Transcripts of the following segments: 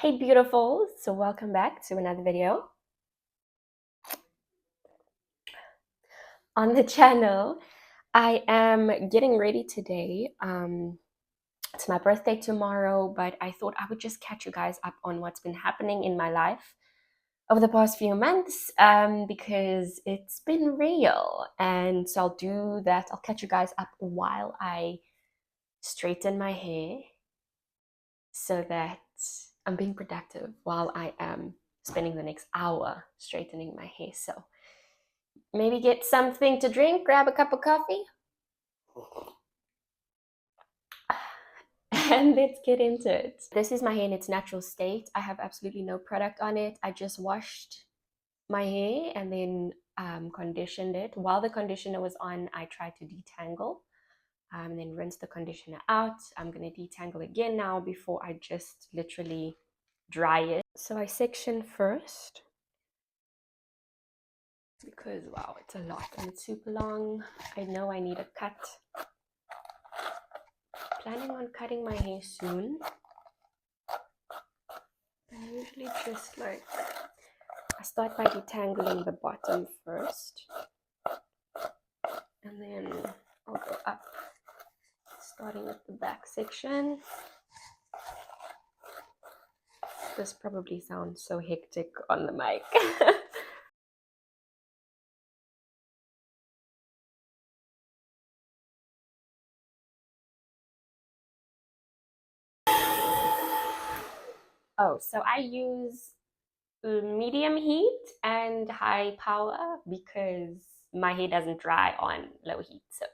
Hey beautiful, so welcome back to another video on the channel. I am getting ready today. It's my birthday tomorrow, but I thought I would just catch you guys up on what's been happening in my life over the past few months because it's been real. And so I'll do that. I'll catch you guys up while I straighten my hair so that I'm being productive while I am spending the next hour straightening my hair. So maybe get something to drink, grab a cup of coffee, and let's get into it. This is my hair in its natural state. I have absolutely no product on it. I just washed my hair and then conditioned it. While the conditioner was on, I tried to detangle and then rinse the conditioner out. I'm going to detangle again now before I just literally dry it. So I section first because wow, it's a lot and it's super long. I know I need a cut. Planning on cutting my hair soon. I usually just I start by detangling the bottom first and then I'll go up, starting with the back section. This probably sounds so hectic on the mic. Oh, so I use medium heat and high power because my hair doesn't dry on low heat. So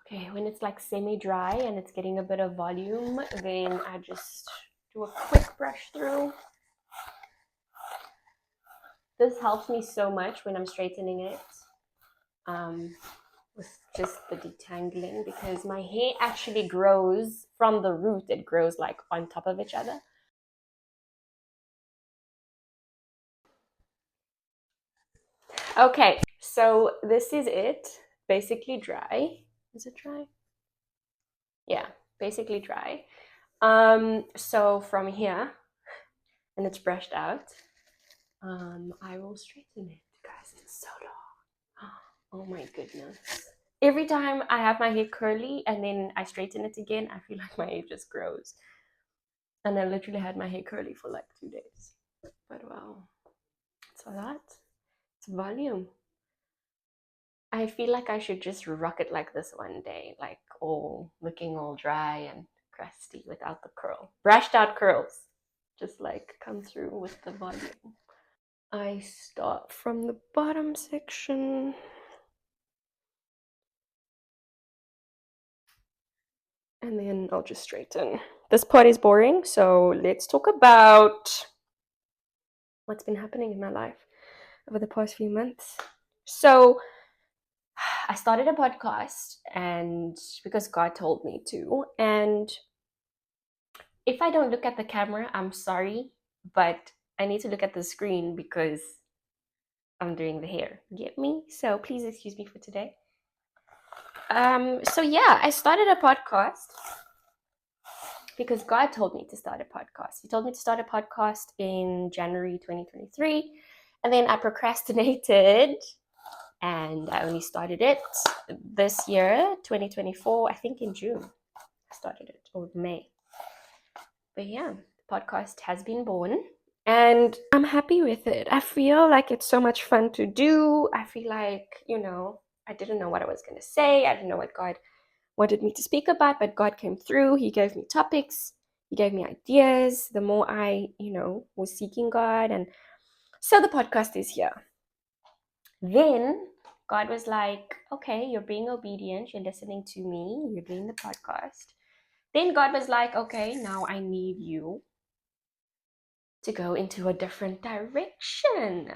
okay, when it's like semi-dry and it's getting a bit of volume, then I just do a quick brush through. This helps me so much when I'm straightening it with just the detangling because my hair actually grows from the root. It grows like on top of each other. Okay, so this is it. Basically dry. Is it dry? Yeah, basically dry. So from here, and it's brushed out, I will straighten it. Guys, it's so long. Oh my goodness. Every time I have my hair curly and then I straighten it again, I feel like my hair just grows. And I literally had my hair curly for like 2 days. But wow, it's a lot. It's volume. I feel like I should just rock it like this one day, like all looking all dry and crusty without the curl. Brushed out curls. Just like come through with the volume. I start from the bottom section. And then I'll just straighten. This part is boring, so let's talk about what's been happening in my life over the past few months. So I started a podcast and because God told me to. And if I don't look at the camera, I'm sorry, but I need to look at the screen because I'm doing the hair. Get me? So please excuse me for today. So yeah, I started a podcast because God told me to start a podcast. He told me to start a podcast in January 2023, and then I procrastinated and I only started it this year, 2024, I think in June. I started it, or May. But yeah, the podcast has been born and I'm happy with it. I feel like it's so much fun to do. I feel like, I didn't know what I was going to say. I didn't know what God wanted me to speak about, but God came through. He gave me topics, He gave me ideas. The more I, was seeking God. And so the podcast is here. Then God was like, okay, you're being obedient. You're listening to me. You're doing the podcast. Then God was like, okay, now I need you to go into a different direction.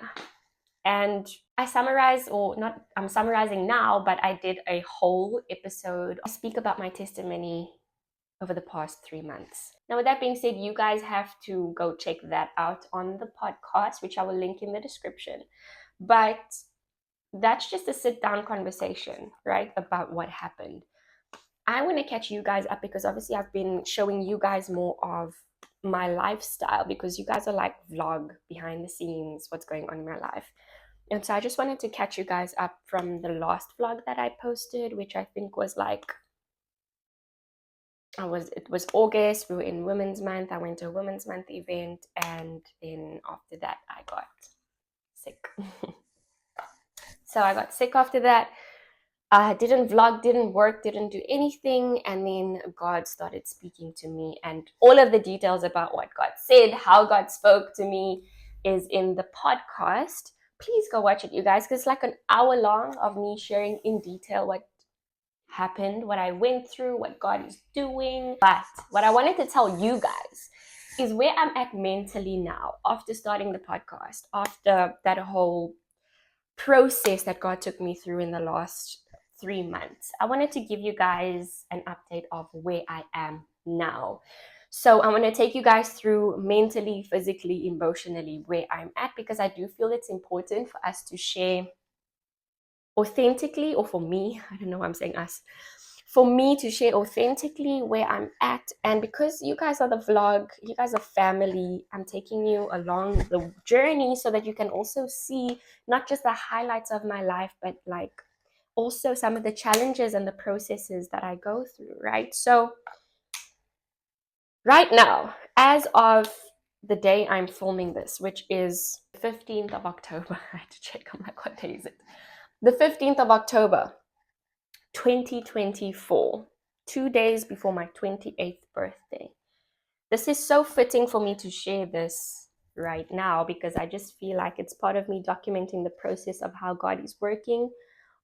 And I summarize, or not, I'm summarizing now, but I did a whole episode. I speak about my testimony over the past 3 months. Now, with that being said, you guys have to go check that out on the podcast, which I will link in the description. But that's just a sit down conversation, right, about what happened. I want to catch you guys up because obviously I've been showing you guys more of my lifestyle because you guys are like vlog behind the scenes, what's going on in my life. And so I just wanted to catch you guys up from the last vlog that I posted, which I think was like, it was August. We were in Women's Month. I went to a Women's Month event, and then after that I got sick. So I got sick after that. I didn't vlog, didn't work, didn't do anything, and then God started speaking to me, and all of the details about what God said, how God spoke to me is in the podcast. Please go watch it, you guys, because it's like an hour long of me sharing in detail what happened, what I went through, what God is doing. But what I wanted to tell you guys is where I'm at mentally now after starting the podcast, after that whole process that God took me through in the last 3 months. I wanted to give you guys an update of where I am now. So I want to take you guys through mentally, physically, emotionally where I'm at, because I do feel it's important for us to share authentically, or for me, I don't know why I'm saying us, for me to share authentically where I'm at. And because you guys are the vlog, you guys are family, I'm taking you along the journey so that you can also see not just the highlights of my life, but like also some of the challenges and the processes that I go through, right? So right now, as of the day I'm filming this, which is 15th of October, I had to check, I'm like, what day is it? The 15th of October, 2024, 2 days before my 28th birthday. This is so fitting for me to share this right now because I just feel like it's part of me documenting the process of how God is working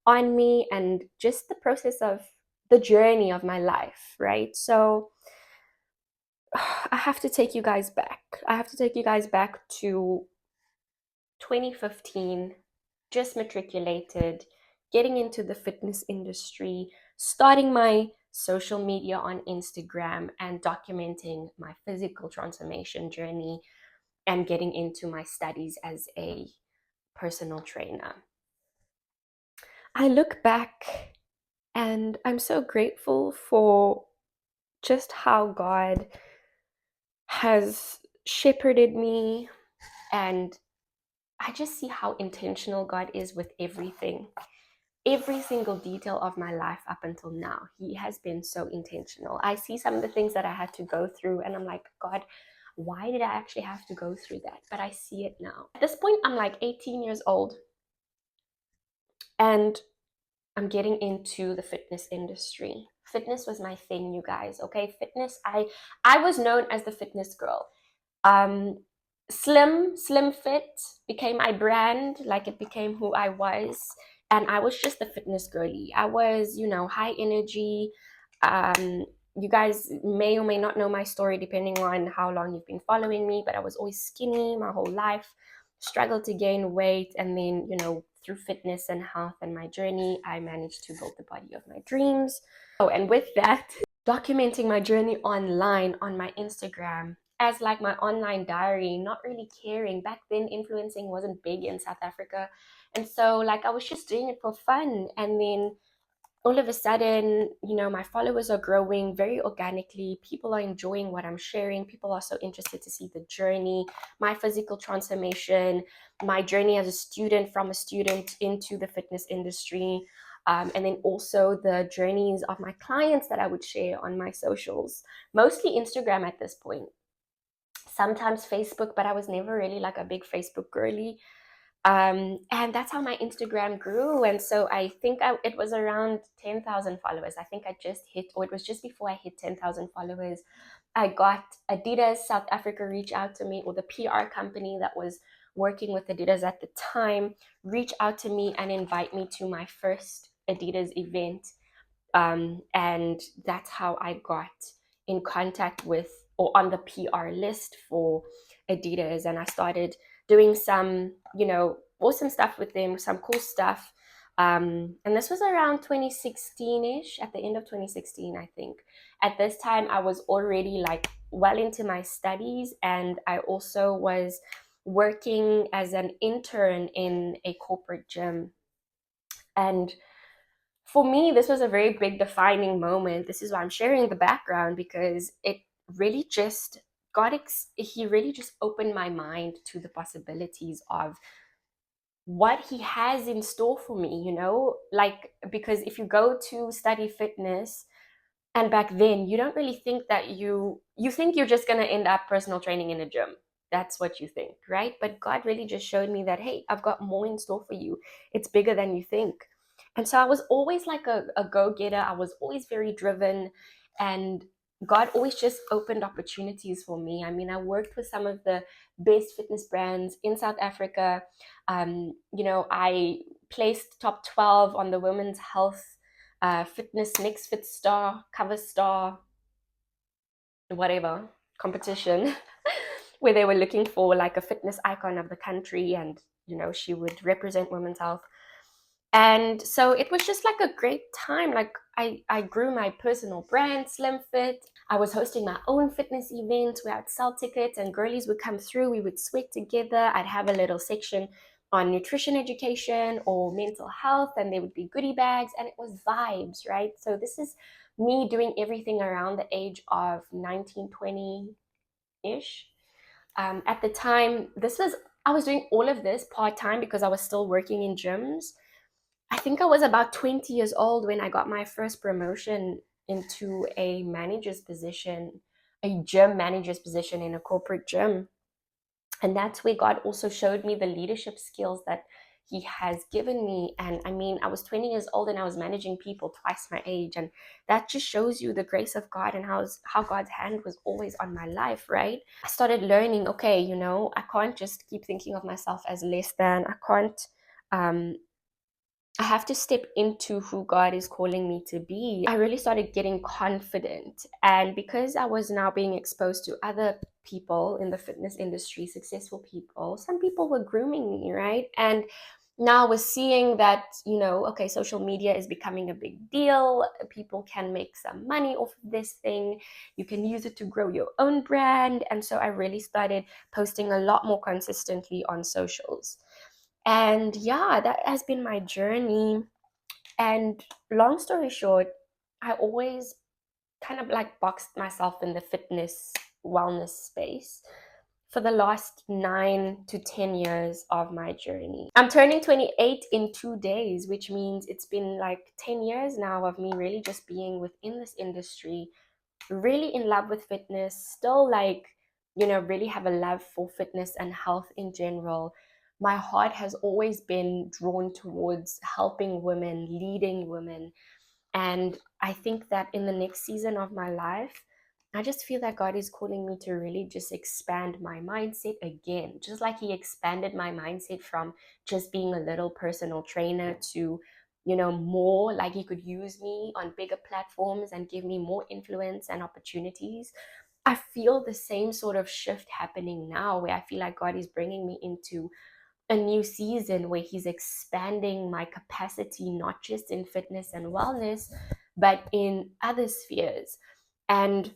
on me and just the process of the journey of my life, right? So I have to take you guys back. I have to take you guys back to 2015, just matriculated, getting into the fitness industry, starting my social media on Instagram and documenting my physical transformation journey and getting into my studies as a personal trainer. I look back and I'm so grateful for just how God has shepherded me, and I just see how intentional God is with everything. Every single detail of my life up until now, He has been so intentional. I see some of the things that I had to go through and I'm like, God, why did I actually have to go through that? But I see it now. At this point, I'm like 18 years old and I'm getting into the fitness industry. Fitness was my thing, you guys. Okay, fitness. I was known as the fitness girl. Slim Fit became my brand. Like, it became who I was, and I was just the fitness girly. I was, high energy. You guys may or may not know my story depending on how long you've been following me, but I was always skinny my whole life, struggled to gain weight, and then through fitness and health and my journey, I managed to build the body of my dreams. Oh, and with that, documenting my journey online on my Instagram as like my online diary, not really caring. Back then, influencing wasn't big in South Africa. And so like I was just doing it for fun. And then all of a sudden, my followers are growing very organically. People are enjoying what I'm sharing. People are so interested to see the journey, my physical transformation, my journey as a student, from a student into the fitness industry. And then also the journeys of my clients that I would share on my socials, mostly Instagram at this point, sometimes Facebook, but I was never really like a big Facebook girly. And that's how my Instagram grew. And so I think it was around 10,000 followers. I think I just hit, or it was just before I hit 10,000 followers, I got Adidas South Africa reach out to me, or the PR company that was working with Adidas at the time, reach out to me and invite me to my first Adidas event. And that's how I got in contact with, or on the PR list for Adidas. And I started doing some, awesome stuff with them, some cool stuff. And this was around 2016-ish, at the end of 2016, I think. At this time, I was already like well into my studies, and I also was working as an intern in a corporate gym. And for me, this was a very big defining moment. This is why I'm sharing the background, because it really just he really just opened my mind to the possibilities of what he has in store for me, like, because if you go to study fitness, and back then you don't really think that you think you're just going to end up personal training in a gym. That's what you think, right? But God really just showed me that, hey, I've got more in store for you. It's bigger than you think. And so I was always like a go-getter. I was always very driven, and God always just opened opportunities for me. I mean, I worked with some of the best fitness brands in South Africa. I placed top 12 on the women's health fitness next fit star, cover star, whatever competition where they were looking for like a fitness icon of the country, and she would represent women's health. And so it was just like a great time. Like I grew my personal brand, Slim Fit. I was hosting my own fitness events where I'd sell tickets and girlies would come through. We would sweat together. I'd have a little section on nutrition education or mental health, and there would be goodie bags, and it was vibes, right? So this is me doing everything around the age of 19, 20-ish. At the time, I was doing all of this part-time because I was still working in gyms. I think I was about 20 years old when I got my first promotion into a manager's position, a gym manager's position in a corporate gym. And that's where God also showed me the leadership skills that he has given me. And I mean, I was 20 years old and I was managing people twice my age. And that just shows you the grace of God and how God's hand was always on my life, right? I started learning, okay, I can't just keep thinking of myself as less than. I have to step into who God is calling me to be. I really started getting confident. And because I was now being exposed to other people in the fitness industry, successful people, some people were grooming me, right? And now I was seeing that, okay, social media is becoming a big deal. People can make some money off of this thing. You can use it to grow your own brand. And so I really started posting a lot more consistently on socials. And yeah, that has been my journey. And long story short, I always kind of like boxed myself in the fitness wellness space for the last 9 to 10 years of my journey. I'm turning 28 in 2 days, which means it's been like 10 years now of me really just being within this industry, really in love with fitness, still like, really have a love for fitness and health in general. My heart has always been drawn towards helping women, leading women. And I think that in the next season of my life, I just feel that God is calling me to really just expand my mindset again, just like he expanded my mindset from just being a little personal trainer to, more like he could use me on bigger platforms and give me more influence and opportunities. I feel the same sort of shift happening now, where I feel like God is bringing me into a new season where he's expanding my capacity, not just in fitness and wellness, but in other spheres. And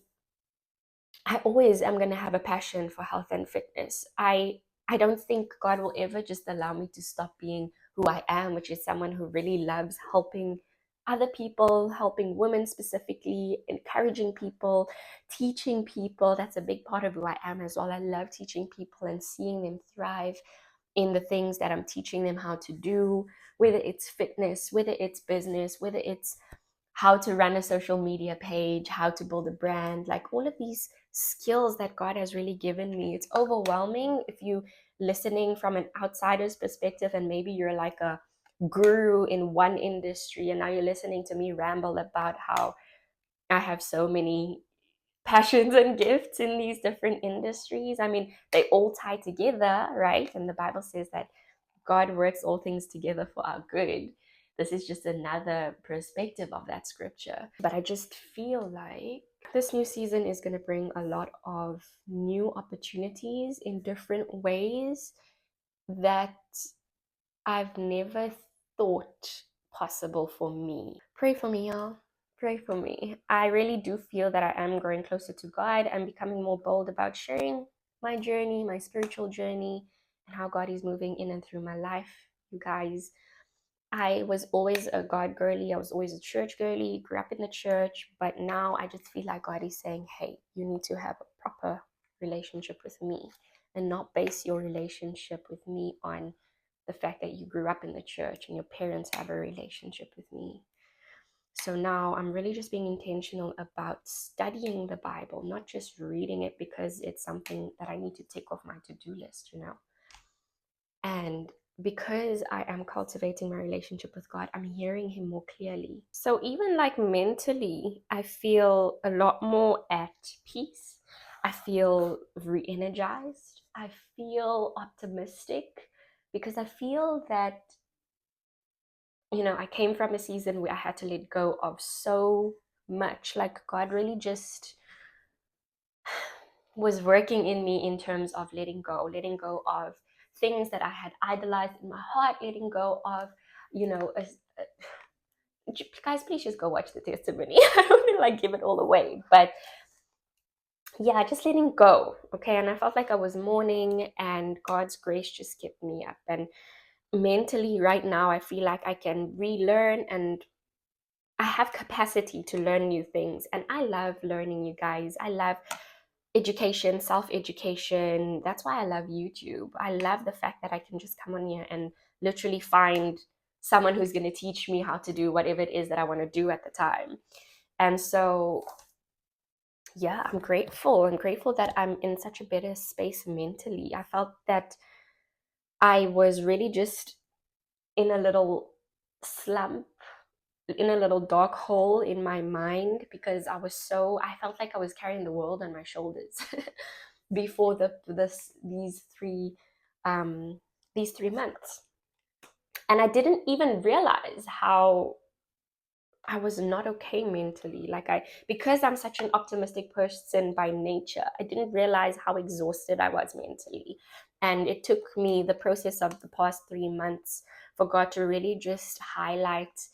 I always am going to have a passion for health and fitness. I don't think God will ever just allow me to stop being who I am, which is someone who really loves helping other people, helping women specifically, encouraging people, teaching people. That's a big part of who I am as well. I love teaching people and seeing them thrive in the things that I'm teaching them how to do, whether it's fitness, whether it's business, whether it's how to run a social media page, how to build a brand, like all of these skills that God has really given me. It's overwhelming if you listening from an outsider's perspective, and maybe you're like a guru in one industry and now you're listening to me ramble about how I have so many passions and gifts in these different industries. I mean, they all tie together, right? And the Bible says that God works all things together for our good. This is just another perspective of that scripture. But I just feel like this new season is going to bring a lot of new opportunities in different ways that I've never thought possible for me. Pray for me, y'all. Pray for me. I really do feel that I am growing closer to God and becoming more bold about sharing my journey, my spiritual journey, and how God is moving in and through my life. You guys, I was always a God girly. I was always a church girly, grew up in the church, but now I just feel like God is saying, hey, you need to have a proper relationship with me and not base your relationship with me on the fact that you grew up in the church and your parents have a relationship with me. So now I'm really just being intentional about studying the Bible, not just reading it because it's something that I need to take off my to-do list, And because I am cultivating my relationship with God, I'm hearing Him more clearly. So even like mentally, I feel a lot more at peace. I feel re-energized. I feel optimistic because I feel that, I came from a season where I had to let go of so much. Like God really just was working in me in terms of letting go of things that I had idolized in my heart, letting go of, guys, please just go watch the testimony. I don't want to like give it all away, but yeah, just letting go. Okay. And I felt like I was mourning, and God's grace just kept me up. And mentally, right now, I feel like I can relearn, and I have capacity to learn new things. And I love learning, you guys. I love education, self-education. That's why I love YouTube. I love the fact that I can just come on here and literally find someone who's going to teach me how to do whatever it is that I want to do at the time. And so, yeah, I'm grateful. I'm grateful that I'm in such a better space mentally. I felt that I was really just in a little slump, in a little dark hole in my mind, because I felt like I was carrying the world on my shoulders before these 3 months. And I didn't even realize how I was not okay mentally. Because I'm such an optimistic person by nature, I didn't realize how exhausted I was mentally. And it took me the process of the past 3 months for God to really just highlight,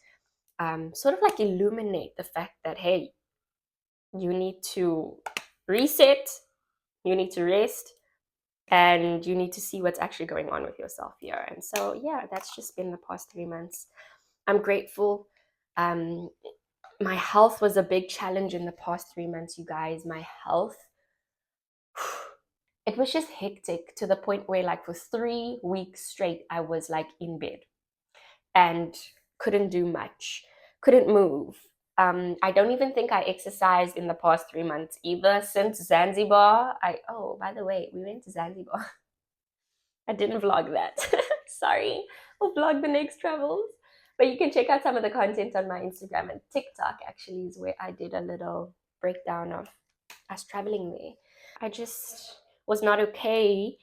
sort of like illuminate the fact that, hey, you need to reset, you need to rest, and you need to see what's actually going on with yourself here. And so, yeah, that's just been the past 3 months. I'm grateful. My health was a big challenge in the past 3 months, you guys. My health, it was just hectic to the point where, like, for 3 weeks straight, I was like in bed and couldn't do much, couldn't move. I don't even think I exercised in the past 3 months either. Since Zanzibar, oh, by the way, we went to Zanzibar. I didn't vlog that. Sorry. We'll vlog the next travels. But you can check out some of the content on my Instagram, and TikTok actually is where I did a little breakdown of us traveling there. I just was not okay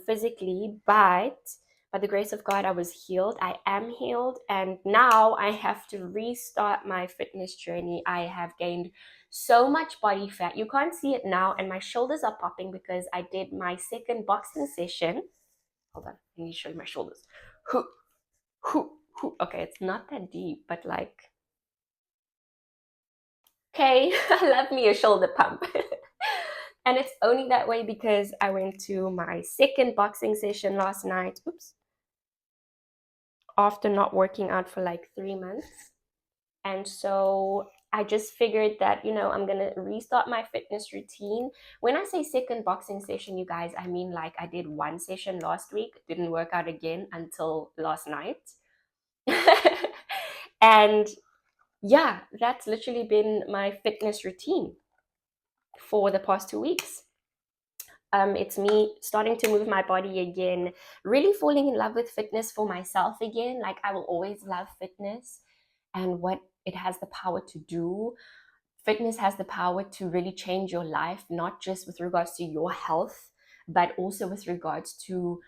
physically, but by the grace of God, I was healed. I am healed. And now I have to restart my fitness journey. I have gained so much body fat. You can't see it now. And my shoulders are popping because I did my second boxing session. Hold on, I need to show you my shoulders. Okay, it's not that deep, but like, okay, I love me a shoulder pump. And it's only that way because I went to my second boxing session last night. Oops. After not working out for like 3 months. And so I just figured that, I'm going to restart my fitness routine. When I say second boxing session, you guys, I mean like I did one session last week, didn't work out again until last night. And yeah, that's literally been my fitness routine for the past 2 weeks. It's me starting to move my body again, really falling in love with fitness for myself again. Like, I will always love fitness and what it has the power to do. Fitness has the power to really change your life, not just with regards to your health, but also with regards to,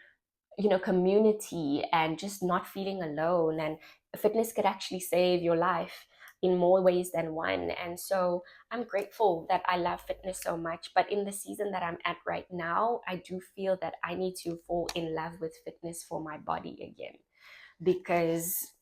community and just not feeling alone. And fitness could actually save your life in more ways than one. And so I'm grateful that I love fitness so much. But in the season that I'm at right now, I do feel that I need to fall in love with fitness for my body again, because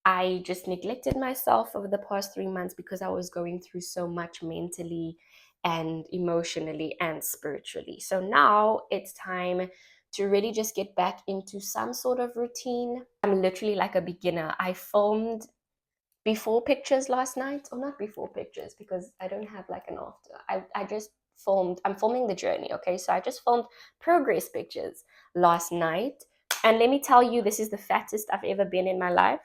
I just neglected myself over the past 3 months because I was going through so much mentally and emotionally and spiritually. So now it's time to really just get back into some sort of routine. I'm literally like a beginner. I filmed before pictures last night, or not before pictures because I don't have like an after. I just filmed, I'm filming the journey, okay? So I just filmed progress pictures last night. And let me tell you, this is the fattest I've ever been in my life.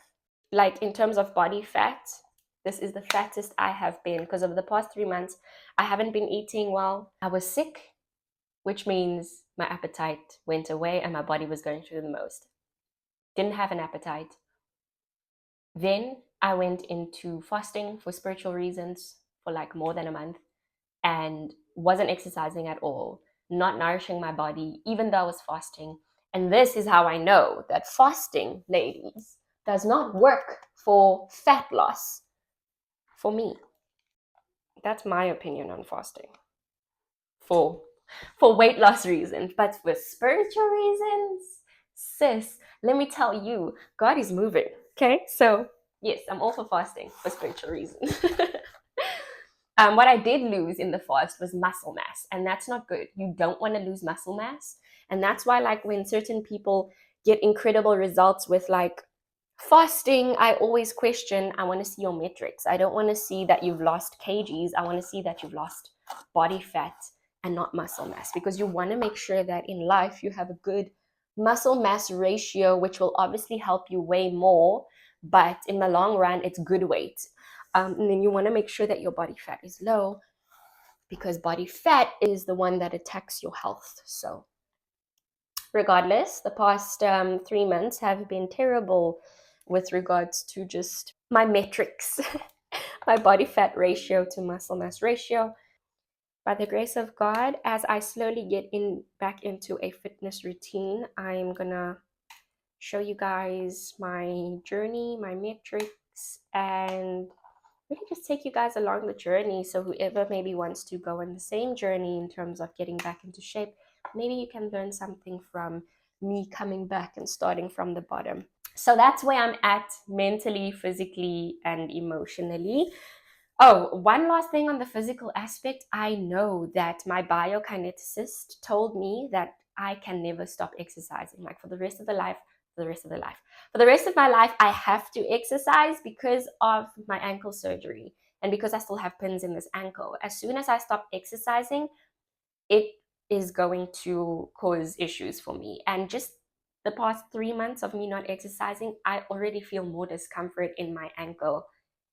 Like in terms of body fat, this is the fattest I have been because over the past 3 months, I haven't been eating well. I was sick, which means my appetite went away and my body was going through the most. Didn't have an appetite. Then I went into fasting for spiritual reasons for like more than a month and wasn't exercising at all, not nourishing my body, even though I was fasting. And this is how I know that fasting, ladies, does not work for fat loss for me. That's my opinion on fasting for weight loss reasons. But for spiritual reasons, sis, let me tell you, God is moving. Okay, so yes, I'm all for fasting for spiritual reasons. What I did lose in the fast was muscle mass, and that's not good. You don't want to lose muscle mass. And that's why, like, when certain people get incredible results with like fasting, I always question, I want to see your metrics. I don't want to see that you've lost kgs. I want to see that you've lost body fat and not muscle mass, because you want to make sure that in life you have a good muscle mass ratio, which will obviously help you weigh more, but in the long run, it's good weight. And then you want to make sure that your body fat is low, because body fat is the one that attacks your health. So regardless, the past 3 months have been terrible with regards to just my metrics, my body fat ratio to muscle mass ratio. By the grace of God, as I slowly get back into a fitness routine, I'm gonna show you guys my journey, my metrics, and really just take you guys along the journey. So whoever maybe wants to go on the same journey in terms of getting back into shape, maybe you can learn something from me coming back and starting from the bottom. So that's where I'm at mentally, physically, and emotionally. Oh, one last thing on the physical aspect. I know that my biokineticist told me that I can never stop exercising, like for the rest of the life, for the rest of the life. For the rest of my life, I have to exercise because of my ankle surgery and because I still have pins in this ankle. As soon as I stop exercising, it is going to cause issues for me. And just the past 3 months of me not exercising, I already feel more discomfort in my ankle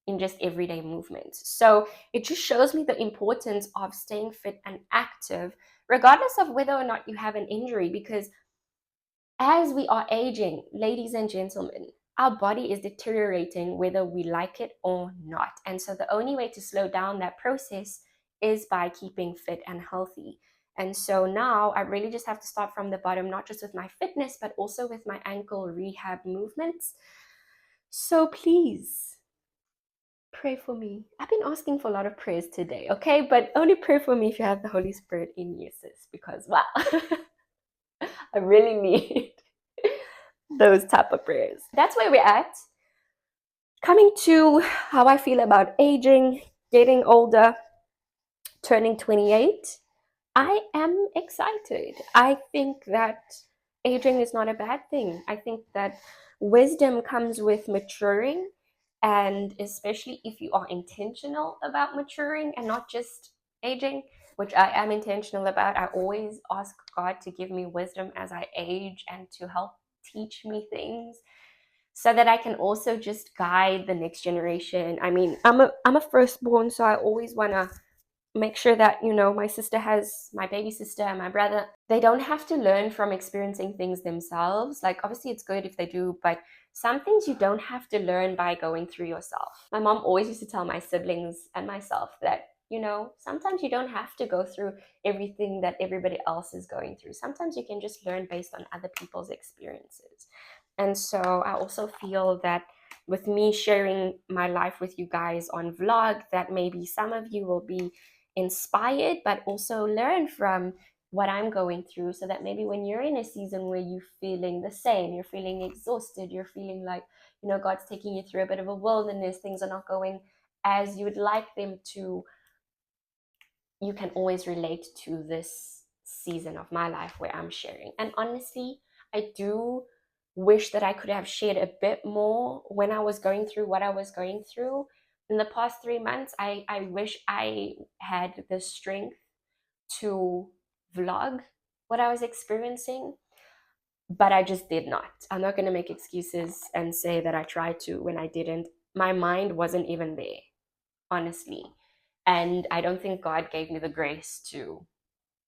in just everyday movements. So it just shows me the importance of staying fit and active, regardless of whether or not you have an injury, because as we are aging, ladies and gentlemen, our body is deteriorating whether we like it or not. And so the only way to slow down that process is by keeping fit and healthy. And so now I really just have to start from the bottom, not just with my fitness, but also with my ankle rehab movements. So please pray for me. I've been asking for a lot of prayers today, okay? But only pray for me if you have the Holy Spirit in you, sis, because wow, I really need those type of prayers. That's where we're at. Coming to how I feel about aging, getting older, turning 28, I am excited. I think that aging is not a bad thing. I think that wisdom comes with maturing, and especially if you are intentional about maturing and not just aging, which I am intentional about. I always ask God to give me wisdom as I age and to help teach me things so that I can also just guide the next generation. I mean, I'm a firstborn, so I always want to make sure that, you know, my baby sister and my brother, they don't have to learn from experiencing things themselves. Like, obviously it's good if they do, but some things you don't have to learn by going through yourself. My mom always used to tell my siblings and myself that, you know, sometimes you don't have to go through everything that everybody else is going through. Sometimes you can just learn based on other people's experiences. And so I also feel that with me sharing my life with you guys on vlog, that maybe some of you will be inspired, but also learn from what I'm going through, so that maybe when you're in a season where you're feeling the same, you're feeling exhausted, you're feeling like God's taking you through a bit of a wilderness, things are not going as you would like them to, you can always relate to this season of my life where I'm sharing. And honestly, I do wish that I could have shared a bit more when I was going through what I was going through in the past 3 months. I wish I had the strength to vlog what I was experiencing, but I just did not. I'm not going to make excuses and say that I tried to when I didn't. My mind wasn't even there, honestly. And I don't think God gave me the grace to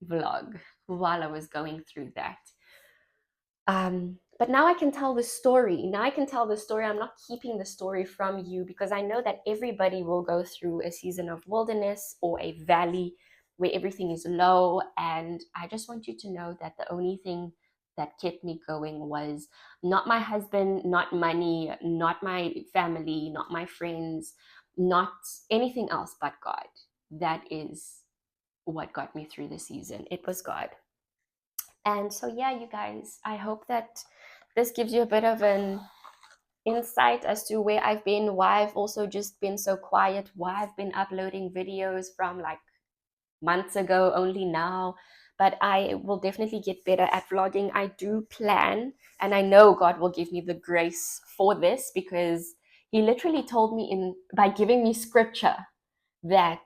vlog while I was going through that. But now I can tell the story. Now I can tell the story. I'm not keeping the story from you because I know that everybody will go through a season of wilderness or a valley where everything is low. And I just want you to know that the only thing that kept me going was not my husband, not money, not my family, not my friends, not anything else but God. That is what got me through the season. It was God. And so, yeah, you guys, I hope that this gives you a bit of an insight as to where I've been, why I've also just been so quiet, why I've been uploading videos from like months ago only now. But I will definitely get better at vlogging. I do plan, and I know God will give me the grace for this because He literally told me by giving me scripture that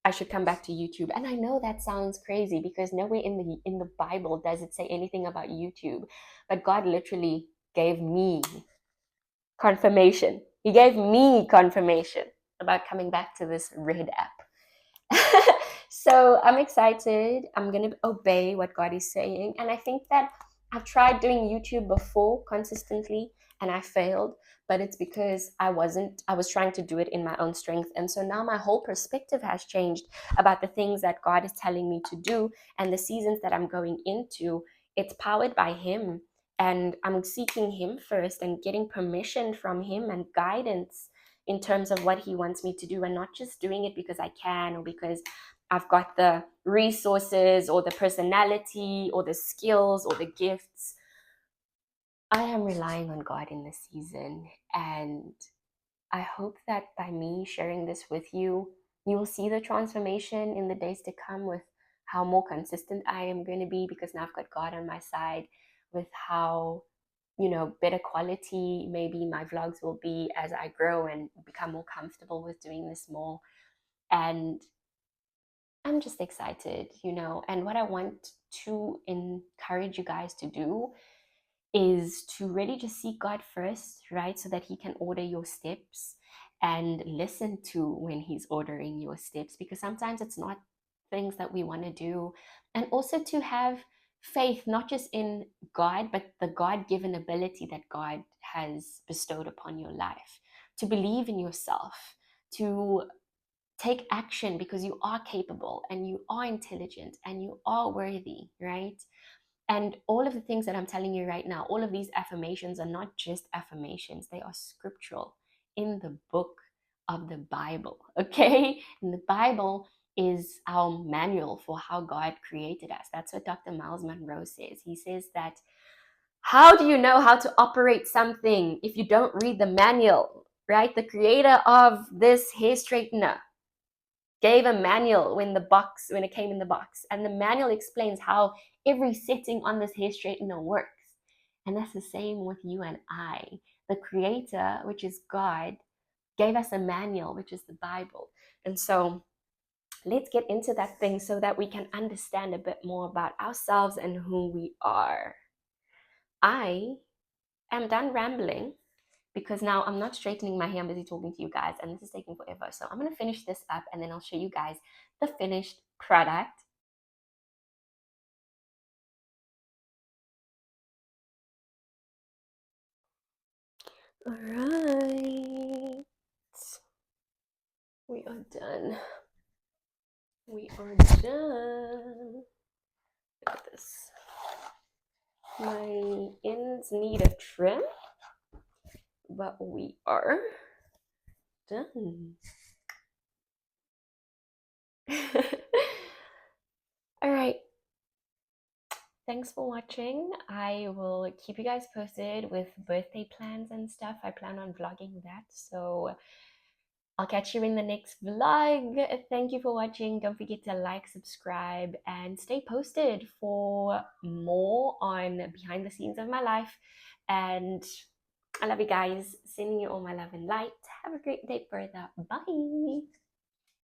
I should come back to YouTube. And I know that sounds crazy because nowhere in the Bible does it say anything about YouTube. But God literally gave me confirmation. He gave me confirmation about coming back to this Red app. So I'm excited. I'm going to obey what God is saying. And I think that I've tried doing YouTube before consistently and I failed, but it's because I was trying to do it in my own strength. And so now my whole perspective has changed about the things that God is telling me to do and the seasons that I'm going into. It's powered by Him, and I'm seeking Him first and getting permission from Him and guidance in terms of what He wants me to do, and not just doing it because I can or because I've got the resources or the personality or the skills or the gifts. I am relying on God in this season, and I hope that by me sharing this with you, you will see the transformation in the days to come with how more consistent I am going to be because now I've got God on my side, with how better quality maybe my vlogs will be as I grow and become more comfortable with doing this more. And I'm just excited, and what I want to encourage you guys to do is to really just seek God first, right? So that He can order your steps and listen to when He's ordering your steps, because sometimes it's not things that we want to do. And also to have faith, not just in God, but the God-given ability that God has bestowed upon your life, to believe in yourself, to take action because you are capable and you are intelligent and you are worthy, right? And all of the things that I'm telling you right now, all of these affirmations are not just affirmations, they are scriptural in the book of the Bible, okay? And the Bible is our manual for how God created us. That's what Dr. Miles Monroe says. He says that, how do you know how to operate something if you don't read the manual, right? The creator of this hair straightener gave a manual when it came in the box, and the manual explains how every setting on this hair straightener works. And that's the same with you and I. The creator, which is God, gave us a manual, which is the Bible. And so let's get into that thing so that we can understand a bit more about ourselves and who we are. I am done rambling because now I'm not straightening my hair. I'm busy talking to you guys, and this is taking forever. So I'm going to finish this up, and then I'll show you guys the finished product. All right. We are done. We are done. Look at this. My ends need a trim, but we are done. All right. Thanks for watching. I will keep you guys posted with birthday plans and stuff. I plan on vlogging that. So I'll catch you in the next vlog. Thank you for watching. Don't forget to like, subscribe, and stay posted for more on behind the scenes of my life. And I love you guys. Sending you all my love and light. Have a great day further. Bye.